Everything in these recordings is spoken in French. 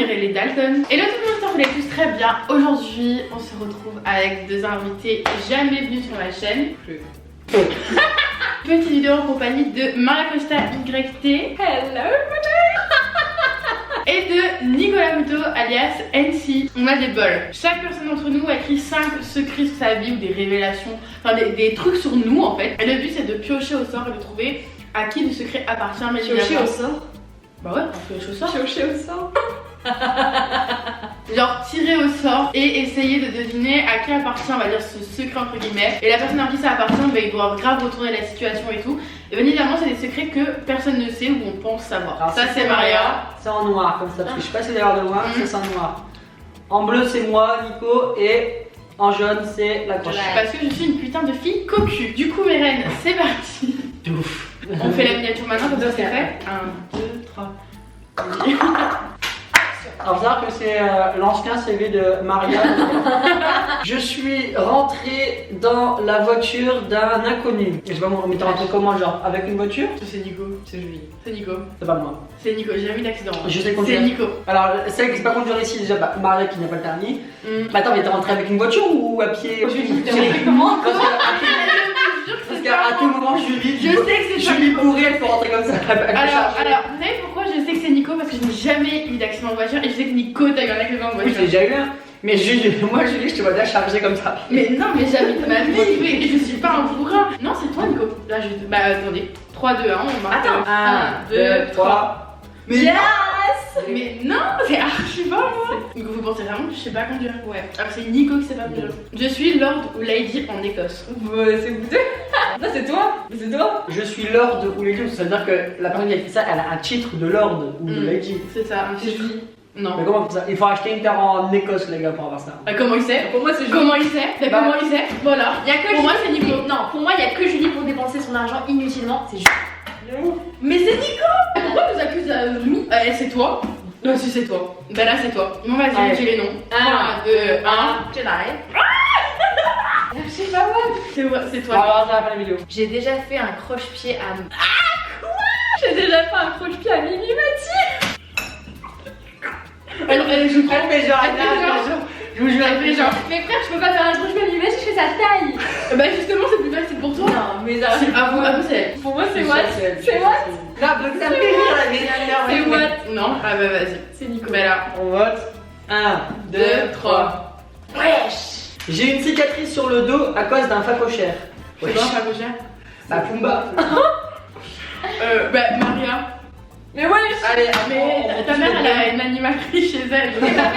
dirait les Dalton. Et le tout le monde, vous allez tous très bien. Aujourd'hui, on se retrouve avec deux invités jamais venus sur la chaîne. Petite vidéo en compagnie de Maria Costa YT. Hello et de Nicolas Muto alias NC. On a des bols. Chaque personne d'entre nous a écrit 5 secrets sur sa vie ou des révélations, enfin des trucs sur nous en fait. Et le but c'est de piocher au sort et de trouver à qui le secret appartient. Mais piocher au sort? Bah ouais, on pioche au sort. Piocher au sort. Genre tirer au sort et essayer de deviner à qui appartient, on va dire, ce secret entre guillemets. Et la personne à qui ça appartient, bah, ils doivent grave retourner la situation et tout. Et bien évidemment, c'est des secrets que personne ne sait ou on pense savoir. Alors, ça c'est Maria. C'est en noir comme ça, parce que je sais pas si c'est l'air de noir, c'est en noir. En bleu c'est moi, Nico, et en jaune c'est la croche. Parce que je suis une putain de fille cocu. Du coup mes reines, c'est parti. Ouf. On fait la miniature maintenant, comme ça c'est fait. 1, 2, 3. Alors, faut savoir que c'est l'ancien CV de Maria. Je suis rentrée dans la voiture d'un inconnu. Je sais pas moi, mais t'es rentré comment, genre avec une voiture? C'est Nico, c'est Julie. C'est Nico. C'est pas moi. C'est Nico, j'ai jamais eu d'accident. Je sais conduire. C'est Nico. Alors, celle qui sait pas conduire ici, déjà, bah, Maria qui n'a pas le permis. Bah, attends, mais t'es rentrée avec une voiture ou à pied? Comment? Parce qu'à tout moment, Julie, je sais que c'est Julie pourrie, elle peut rentrer comme ça. Alors, vous savez pourquoi je sais que c'est Nico? Parce que je n'ai jamais eu d'accident de voiture et je sais que Nico t'as eu un accident de Oui, voiture. j'ai déjà eu un. Mais Julie, moi Julie, je te vois déjà chargée comme ça. Mais non, mais jamais de ma vie, mais je suis pas un bourrin. Non, c'est toi Nico. Là, je. Bah, attendez. 3, 2, 1, on marque. Attends, 1, 2, 3. Mais yes! Mais non, c'est archi pas moi. Donc vous pensez vraiment que je sais pas conduire? Ouais. Alors c'est Nico qui sait pas conduire. Je suis Lord ou Lady en Écosse. Ouais, c'est vous deux. Non, c'est toi. C'est toi. Je suis Lord ou Lady, ça veut dire que la personne qui a fait ça, elle a un titre de Lord ou de Lady. C'est ça, un titre. Non. Mais comment ça? Il faut acheter une terre en Écosse, les gars, pour avoir ça. Comment il sait? Pour moi, c'est Julie. Comment il sait? Bah, comment il sait? Voilà. Y a que pour Julie. moi, c'est Nico. Non, pour moi, il y a que Julie pour dépenser son argent inutilement. C'est Julie. Mais c'est Nico! Pourquoi tu nous accuses à nous? C'est toi. Non, si c'est toi. Bah là, c'est toi. Bon, vas-y, dis les noms. 1, 2, 1. Jedi. Je sais pas moi. C'est toi. Alors, ça va faire la vidéo. J'ai déjà fait un croche-pied à. Ah, quoi? J'ai déjà fait un croche-pied à Mimi Mati. Elle joue trop. Elle fait genre, je vous jure, elle fait genre. Mais frère, je peux pas faire un croche-pied à Mimi Mati, je fais sa taille. Bah justement, c'est plus facile pour toi. Non, mais ça. À vous, c'est. Pour moi, c'est what? C'est what? Là, donc ça me fait rire la C'est what? Non, ah bah vas-y. C'est Nico. Bah là. On vote. 1, 2, 3. Wesh. J'ai une cicatrice sur le dos à cause d'un facochère. C'est pas un cochère? Bah, Pumba. Bah Maria. Mais wesh. Allez, Mais ta mère, elle a une animatrice chez elle. Mais ma mère,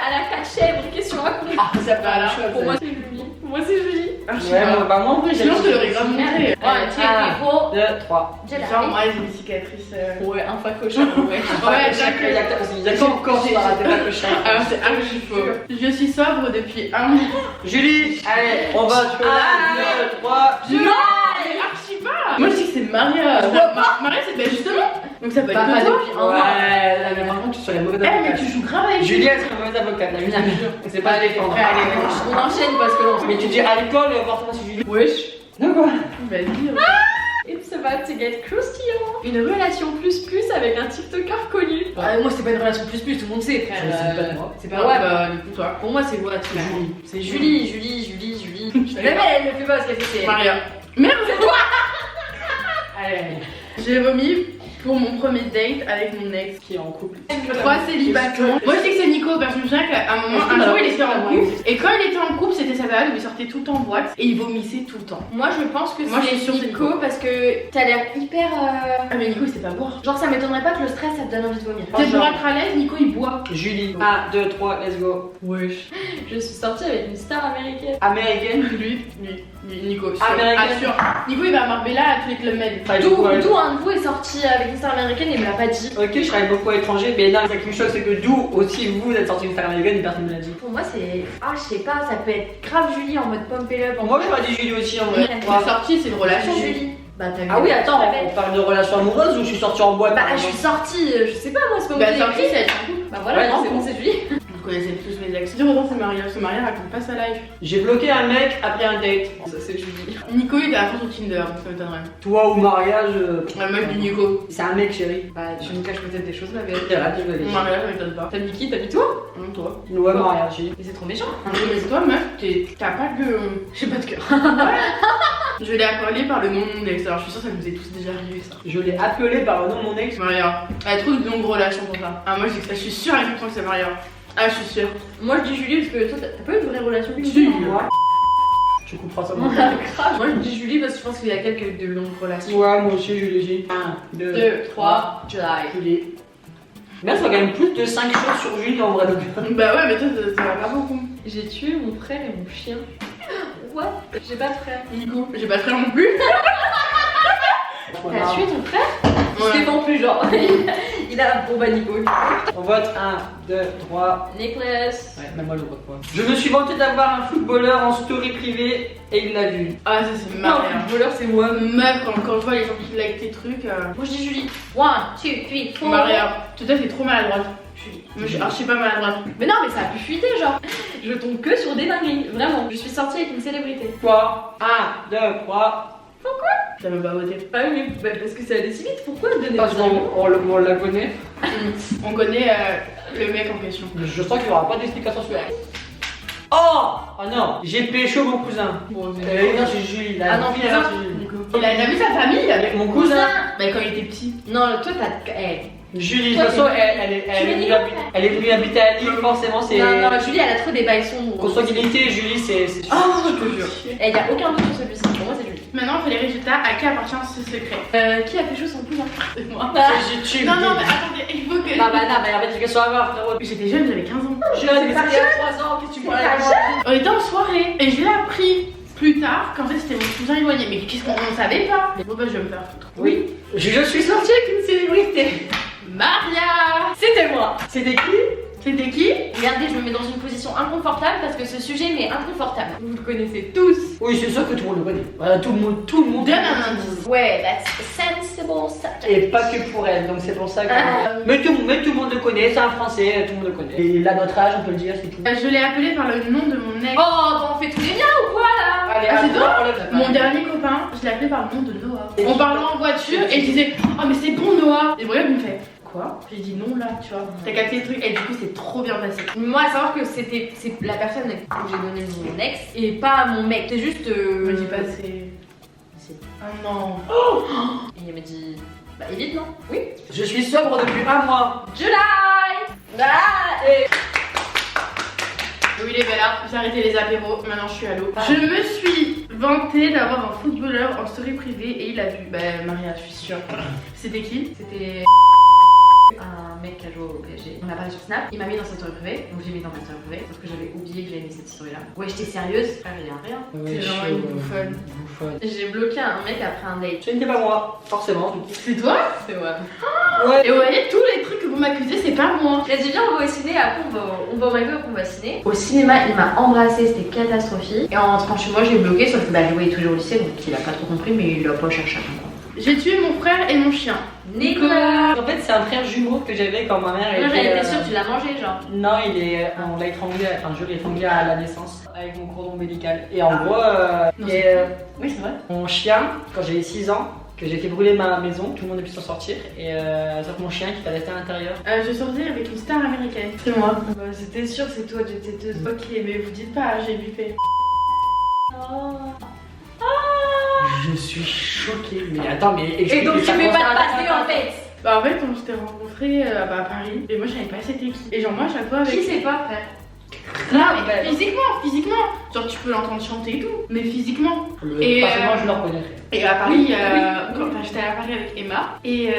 elle a 4 chèvres. Qu'est-ce que tu racontes? Ah, ça Bah là, Pour moi, c'est Julie. Pour moi, c'est Julie. Ouais, moi, moi en plus, Sinon, je te l'aurais grave montré. 1, 2, 3. Genre, moi, j'ai une cicatrice. Ouais, un facochère. Ouais. Ouais, d'accord. Il y a encore qui va rater facochère. Alors, c'est archi faux. Je suis sobre depuis 1 an. Julie, allez, on vote. 1, 2, 3. Non, mais archi pas. Moi, je dis que c'est Maria. Maria, c'est bah justement. Donc, ça peut être que toi. depuis 1 an. Ouais, là, mais par contre, tu sois la mauvaise Eh, mais avocate. tu joues grave avec Julie, elle serait mauvaise avocate, la Julie. C'est pas à défendre. On enchaîne parce que non. Mais tu dis à l'école, porte-moi sur Julie. Wesh. Non, quoi? Vas-y. It's about to get croustillant. Une relation plus avec un TikToker connu. Moi c'est pas une relation plus, tout le monde sait frère. C'est pas moi. C'est pas ouais. Bah, du coup, toi. Pour moi c'est what? Julie. C'est Julie. Même elle le fait pas ce qu'elle fait. Maria. Merde, c'est toi. Allez. J'ai vomi pour mon premier date avec mon ex. Qui est en couple? 3 célibataires. Moi je sais que c'est Nico parce que je me souviens qu'à un moment, un jour il était en couple. Et quand il était en couple, c'était sa période où il sortait tout le temps en boîte et il vomissait tout le temps. Moi je pense que Moi, je suis c'est sûre que c'est Nico Nico. parce que t'as l'air hyper. Ah, mais Nico il sait pas boire. Genre ça m'étonnerait pas que le stress ça te donne envie de vomir. Peut-être pour être à l'aise, Nico il boit. Julie. 1, 2, 3, let's go. Wesh. Je suis sortie avec une star américaine. Américaine. Lui, Nico. Sûr. Américaine. Ah, sûr. Nico il va à Marbella à tous les clubs med. D'où un de vous est sorti avec une star américaine et me l'a pas dit. Ok, je travaille beaucoup à l'étranger, mais non, ce qui me choque, c'est que d'où aussi vous êtes sorti une star américaine et personne ne l'a dit. Pour moi c'est. Ah je sais pas, ça peut être grave Julie en mode pump it up. Moi, j'aurais dit Julie aussi en vrai. C'est sorti, c'est une relation. Julie. Bah t'as vu. Ah oui, attends, on parle de relation amoureuse ou je suis sortie en boîte? Bah je suis sortie, je sais pas moi, c'est pas Bah moi. sorti, c'est elle. Bah voilà, Ouais, non, non, c'est bon, c'est Julie. Vous connaissez tous mes ex. Du coup, c'est Maria. Maria, parce que Maria raconte pas sa life. J'ai bloqué un mec après un date. Ça, c'est Julie. Nico il est à fond sur Tinder, donc ça m'étonnerait. Toi ou mariage, Ouais, moi je dis Nico. c'est un mec chérie. Bah, tu me caches peut-être des choses, ma belle. T'es là, tu veux Maria, ça m'étonne pas. T'as mis qui? T'as mis toi? Hum, toi. Ouais, mariage, j'ai. Mais c'est trop méchant. Mais toi, meuf, t'as pas de. J'ai pas de cœur. Je l'ai appelé par le nom de mon ex, alors je suis sûre que ça nous est tous déjà arrivé ça. Je l'ai appelé par le nom de mon ex. Maria, elle a trop de longues relations pour ça. Ah, moi je suis sûre à 100% que c'est Maria. Ah, je suis sûre. Moi, je dis Julie parce que toi, t'as pas eu de vraie relation avec Si. Julie? Moi. Tu couperas ça, mon Grave. Moi, je dis Julie parce que je pense qu'il y a quelques de longues relations. Ouais, moi aussi, je l'ai dit. 1, 2, 2, 3, July. Julie. Merde, ça gagne plus de 5 choses sur Julie en vrai. Bah ouais, mais toi ça va pas beaucoup. J'ai tué mon frère et mon chien. What? J'ai pas de frère. Nico, j'ai pas de frère non plus. T'as tué ton frère? Je Ouais. défends plus, genre. Il a bon bah Nico. On vote 1, 2, 3. Nicholas. Ouais, même moi je vote pas. Je me suis vanté d'avoir un footballeur en story privée et il l'a vu. Ah, ça c'est Non, Maria. le voleur c'est moi. Meuf, quand je vois les gens qui like tes trucs. Moi je dis Julie. 1, 2, 3, 4. Maria, toi t'es trop maladroite. Julie. Moi je suis archi pas maladroite. Mais non, mais ça a pu fuiter, genre. Je tombe que sur des dingueries. Vraiment. Je suis sortie avec une célébrité. Quoi 1, 2, 3. Ça veut pas voter. Ah oui, mais bah, parce que ça allait si vite. Pourquoi donner Parce des qu'on arguments on la connaît. On connaît le mec en question. Je sens qu'il n'y aura pas d'explication sur elle. Oh non, j'ai pécho mon cousin. Bon, Non, c'est Julie. Ah non, fille, cousin. c'est Julie. Nico. Il a vu sa famille Avec mon cousin. Bah quand il était petit. Non, toi t'as. Eh. Julie, de Toi, toute façon, t'es- elle est venue habiter à Lille, forcément, c'est. Non, non, Julie elle a trop des bails sombres. Consanguinité, Julie, c'est. Oh, je te jure. Eh, y a aucun doute sur celui-ci. Pour moi, c'est Julie. Maintenant on fait les résultats. À qui appartient ce secret? Qui a fait chaud son cousin? C'est moi. J'ai tué. Non, non, mais attendez, il faut que. Non, bah non, mais en fait, j'ai qu'à soit avoir, frérot. J'étais jeune, j'avais 15 ans. Jeune, mais pas c'était il y a 3 ans, qu'est-ce que tu parles avec moi? On était en soirée et je l'ai appris plus tard qu'en fait c'était mon cousin éloigné. Mais qu'est-ce qu'on savait pas? Bon bah je vais me faire foutre. Oui, je suis sortie avec une célébrité. Maria! C'était moi. C'était qui? C'était qui? Regardez, je me mets dans une position inconfortable parce que ce sujet m'est inconfortable. Vous le connaissez tous. Oui, c'est sûr que tout le monde le connaît. Voilà, tout le monde. Donne un indice. Ouais, that's a sensible subject. Et pas que pour elle, donc c'est pour ça que. Mais tout le monde le connaît, c'est un français, tout le monde le connaît. Et là, notre âge, on peut le dire, c'est tout. Je l'ai appelé par le nom de mon ex. Oh, bah on fait tous les miens ou quoi là? Allez, Ah, c'est après, toi on lève la Mon main. dernier copain, je l'ai appelé par le nom de Noah. On parlait en voiture et je disais oh mais c'est bon Noah. Et Brian il me fait quoi? J'ai dit non là, tu vois. T'as capté le truc et du coup c'est trop bien passé. Moi, à savoir que c'est la personne que j'ai donné mon ex et pas mon mec. C'est juste. Me dis pas c'est. Si. Ah non. Et il m'a dit. Bah, évite, non? Oui. Je suis sobre depuis 1 mois. July! Ah, et... Oui les Bella, j'ai arrêté les apéros, maintenant je suis à l'eau. Je me suis vantée d'avoir un footballeur en story privée et il a vu. Bah Maria, je suis sûre. C'était qui? C'était un mec qui a joué au PSG. On a parlé sur Snap. Il m'a mis dans sa story privée. Donc j'ai mis dans ma story privée. Sauf que j'avais oublié que j'avais mis cette story là. Ouais, j'étais sérieuse. Frère, il y a rien. C'est vraiment une bouffonne. J'ai bloqué un mec après un date. Ce n'était pas moi, forcément. C'est toi? C'est ouais. Ouais. Et vous voyez, tous les trucs que vous m'accusez, c'est pas moi. Il a dit viens on va au ciné, après on va au McDo, après on va au ciné. Au cinéma il m'a embrassé, c'était catastrophique. Et en rentrant chez moi j'ai bloqué, sauf que bah, je le voyais toujours au lycée donc il a pas trop compris mais il a pas cherché à comprendre. J'ai tué mon frère et mon chien. Nicolas. En fait, c'est un frère jumeau que j'avais quand ma mère Moi était. j'avais été sûre tu l'as mangé genre. Non, on l'a étranglé, enfin, je l'ai étranglé à la naissance avec mon cordon ombilical. Et en gros, Non, et, Oui, c'est vrai. mon chien, quand j'avais 6 ans, que j'ai fait brûler ma maison, tout le monde a pu s'en sortir. Et sauf mon chien qui est resté à l'intérieur. Je sortais avec une star américaine. C'est moi. Bah, c'était sûr c'est toi Jet Setteuse. Ok, mais vous dites pas, j'ai bipé. Oh. Je suis choquée. Mais attends, mais Et explique donc tu ça fais pas de constate. passer en fait. Bah en fait, on s'était rencontrés à Paris et moi je savais pas c'était qui. Et genre moi à chaque fois avec. Qui c'est pas frère? Non, mais physiquement. Genre tu peux l'entendre chanter et tout, mais physiquement. Et, Forcément, je le reconnaîtrais. Et à Paris, quand j'étais à Paris avec Emma, et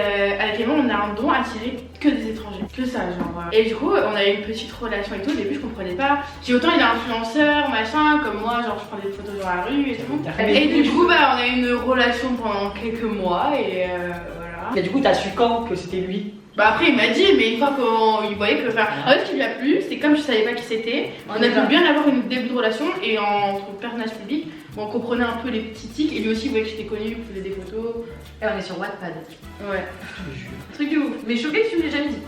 avec Emma, on a un don à attirer que des étrangers, que ça, genre. Et du coup, on avait une petite relation et tout. Au début, je comprenais pas. J'ai autant il est influenceur, machin, comme moi, genre je prends des photos dans la rue et tout. Et du coup, bah, on a eu une relation pendant quelques mois et voilà. Mais du coup, t'as su quand que c'était lui? Bah après, il m'a dit, mais une fois qu'il voyait que. Enfin, en fait, ce qui lui a plu, c'est comme je savais pas qui c'était, on a pu bien avoir une début de relation et entre personnage public. On comprenait un peu les petits tics et lui aussi il voyait que j'étais connue, qu'il faisait des photos. Et on est sur Wattpad. Ouais. Je te jure. Truc de ouf. Mais choqué que tu me l'aies jamais dit.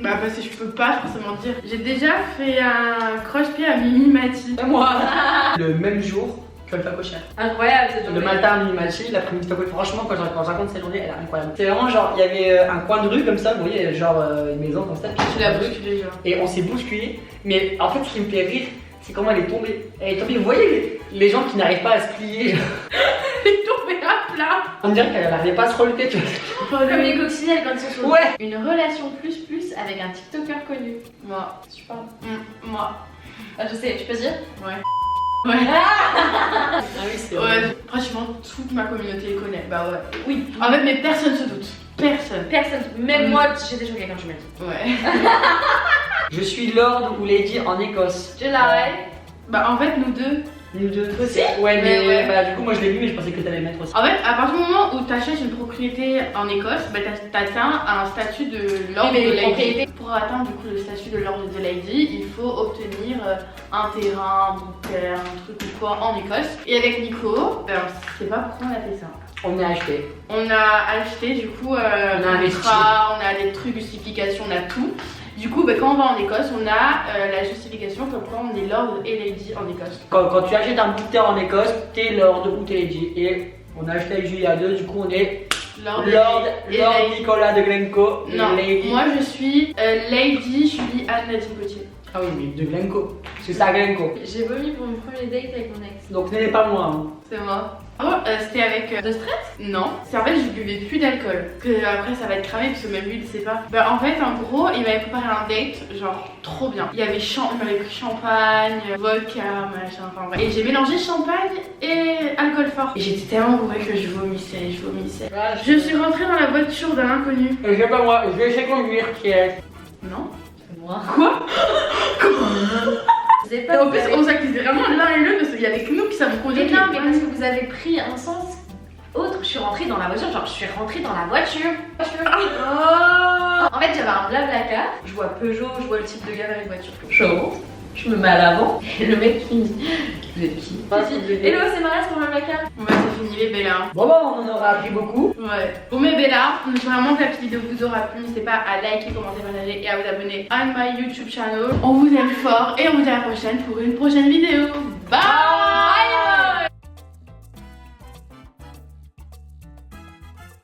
Bah parce que je peux pas forcément dire. J'ai déjà fait un croche-pied à Mimi Mati. Et moi le même jour que le facochère. Incroyable cette Le journée. matin, Mimi Mati, l'après-midi, facochère. Franchement, quand je raconte cette journée, elle est incroyable. C'est vraiment genre, il y avait un coin de rue comme ça, vous voyez, genre une maison comme ça. Tu l'as bousculé genre. Et on s'est bousculé. Mais en fait, ce qui me fait rire, c'est comment elle est tombée. Elle est tombée, vous voyez les gens qui n'arrivent pas à se plier. Elle est tombée à plat. On dirait qu'elle n'arrivait pas à se relever, tu vois. Comme les coccinelles quand ils sont sur. Ouais. Une relation plus avec un TikToker connu. Moi. Tu parles. Moi. Ah, je sais, tu peux dire? Ouais. Ouais. Ah oui, c'est vrai. Ouais. Franchement, toute ma communauté les connaît. Bah ouais. Oui. En fait, mais personne se doute. Personne. Personne, même moi, j'étais choquée quand tu m'as dit. Ouais. Je suis Lord ou Lady en Écosse. Je l'arrête. Bah en fait, nous deux. Nous deux. Aussi. Ouais, mais Ouais. bah, du coup, moi je l'ai vu, mais je pensais que t'allais le mettre aussi. En fait, à partir du moment où tu achètes une propriété en Écosse, bah, t'atteins un statut de Lord Oui, mais de les Lady. propriétés- Pour atteindre du coup le statut de Lord de Lady, il faut obtenir un terrain, un terre, un truc ou quoi en Écosse. Et avec Nico, ben, on sait pas pourquoi on a fait ça. On a acheté. On a acheté du coup On a investi. contrat, on a des trucs, justifications, on a tout. Du coup, quand on va en Écosse, on a la justification comme quoi on est Lord et Lady en Écosse. Quand tu achètes un bout de terre en Écosse, t'es Lord ou t'es Lady. Et on a acheté avec Julie à deux, du coup on est Lord, Lord et Lady. Nicolas de Glencoe. Non, Lady. moi je suis Lady Julie Anne Nadine Gauthier. Ah oui, mais de Glencoe. C'est ça, Glencoe. J'ai vomi pour mon premier date avec mon ex. Donc ce n'est pas moi. Hein. C'est moi. Oh, c'était avec. De stress? Non, c'est en fait je buvais plus d'alcool. Que après ça va être cramé parce que même lui il sait pas. Bah en fait en gros il m'avait préparé un date genre trop bien. Il m'avait pris champagne, vodka, machin, enfin bref. Et j'ai mélangé champagne et alcool fort. Et j'étais tellement bourrée que je vomissais. Je suis rentrée dans la voiture d'un inconnu. Et c'est pas moi, je vais essayer de conduire qui est. Non. C'est moi. Quoi? Vous avez pas. En plus on s'accusait vraiment l'un et l'autre parce qu'il y avait que nous qui savons conduire. Mais non, mais parce que vous avez pris un sens autre. Je suis rentrée dans la voiture, genre je suis rentrée dans la voiture. Oh. En fait, j'avais un blablacar. Je vois Peugeot, je vois le type de gars avec voiture. Je monte, je me mets à l'avant. Et le mec qui me dit: vous êtes qui? Hello, c'est Maria, c'est mon blablacar. Bah c'est fini les Bella. Bon bah on en aura appris beaucoup. Ouais. Bon mais Bella, vraiment que la petite vidéo vous aura plu, n'hésitez pas à liker, commenter, partager et à vous abonner à my YouTube channel. On vous aime fort et on vous dit à la prochaine pour une prochaine vidéo. Bye.